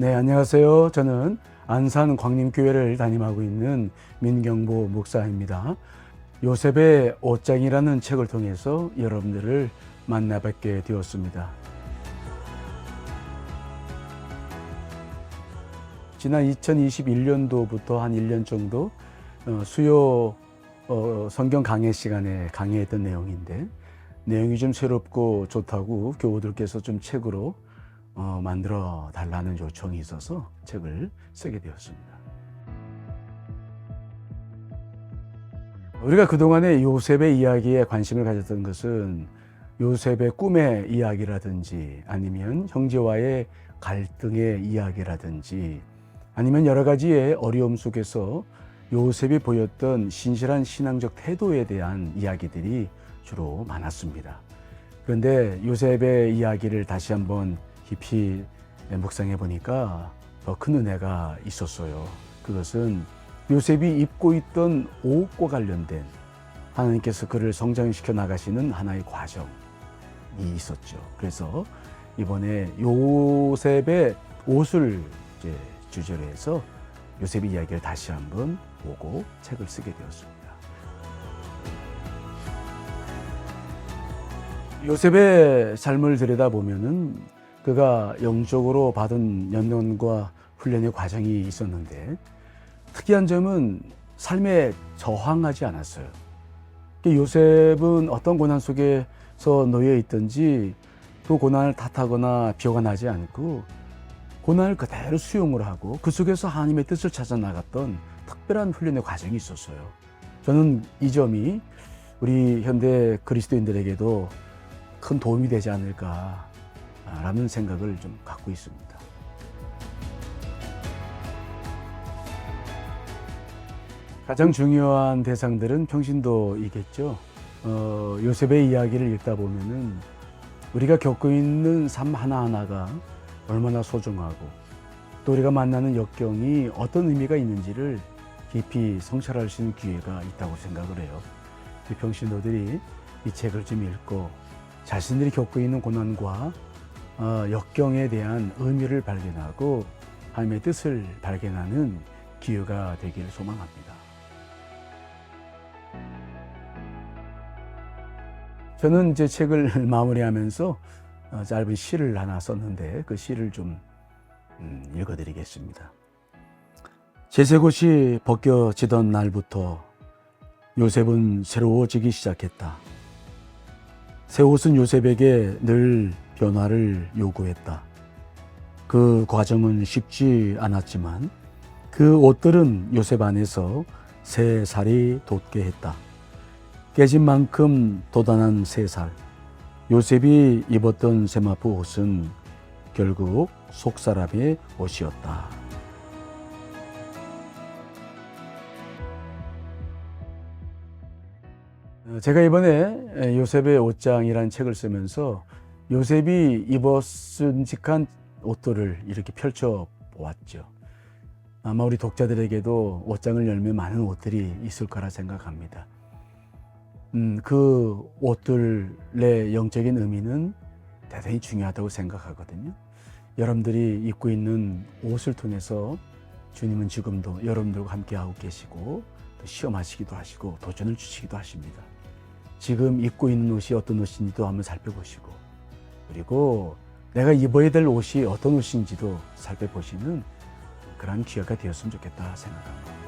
네, 안녕하세요. 저는 안산 광림교회를 담임하고 있는 민경보 목사입니다. 요셉의 옷장이라는 책을 통해서 여러분들을 만나뵙게 되었습니다. 지난 2021년도부터 한 1년 정도 수요 성경 강해 시간에 강의했던 내용인데, 내용이 좀 새롭고 좋다고 교우들께서 좀 책으로 만들어 달라는 요청이 있어서 책을 쓰게 되었습니다. 우리가 그동안에 요셉의 이야기에 관심을 가졌던 것은 요셉의 꿈의 이야기라든지, 아니면 형제와의 갈등의 이야기라든지, 아니면 여러 가지의 어려움 속에서 요셉이 보였던 신실한 신앙적 태도에 대한 이야기들이 주로 많았습니다. 그런데 요셉의 이야기를 다시 한번 깊이 묵상해 보니까 더 큰 은혜가 있었어요. 그것은 요셉이 입고 있던 옷과 관련된 하나님께서 그를 성장시켜 나가시는 하나의 과정이 있었죠. 그래서 이번에 요셉의 옷을 이제 주제로 해서 요셉의 이야기를 다시 한번 보고 책을 쓰게 되었습니다. 요셉의 삶을 들여다보면은 그가 영적으로 받은 연련과 훈련의 과정이 있었는데, 특이한 점은 삶에 저항하지 않았어요. 요셉은 어떤 고난 속에서 놓여 있든지 그 고난을 탓하거나 비호가나지 않고 고난을 그대로 수용을 하고 그 속에서 하나님의 뜻을 찾아 나갔던 특별한 훈련의 과정이 있었어요. 저는 이 점이 우리 현대 그리스도인들에게도 큰 도움이 되지 않을까라는 생각을 좀 갖고 있습니다. 가장 중요한 대상들은 평신도이겠죠. 요셉의 이야기를 읽다 보면은 우리가 겪고 있는 삶 하나하나가 얼마나 소중하고, 또 우리가 만나는 역경이 어떤 의미가 있는지를 깊이 성찰할 수 있는 기회가 있다고 생각을 해요. 이 평신도들이 이 책을 좀 읽고 자신들이 겪고 있는 고난과 역경에 대한 의미를 발견하고 하나님의 뜻을 발견하는 기회가 되기를 소망합니다. 저는 이제 책을 마무리하면서 짧은 시를 하나 썼는데, 그 시를 좀 읽어드리겠습니다. 제색옷이 벗겨지던 날부터 요셉은 새로워지기 시작했다. 새 옷은 요셉에게 늘 변화를 요구했다. 그 과정은 쉽지 않았지만 그 옷들은 요셉 안에서 새 살이 돋게 했다. 깨진 만큼 돋아난 새 살. 요셉이 입었던 세마포 옷은 결국 속사람의 옷이었다. 제가 이번에 요셉의 옷장이라는 책을 쓰면서 요셉이 입었음직한 옷들을 이렇게 펼쳐 보았죠. 아마 우리 독자들에게도 옷장을 열면 많은 옷들이 있을 거라 생각합니다. 그 옷들의 영적인 의미는 대단히 중요하다고 생각하거든요. 여러분들이 입고 있는 옷을 통해서 주님은 지금도 여러분들과 함께하고 계시고, 또 시험하시기도 하시고 도전을 주시기도 하십니다. 지금 입고 있는 옷이 어떤 옷인지도 한번 살펴보시고, 그리고 내가 입어야 될 옷이 어떤 옷인지도 살펴보시는 그런 기회가 되었으면 좋겠다 생각합니다.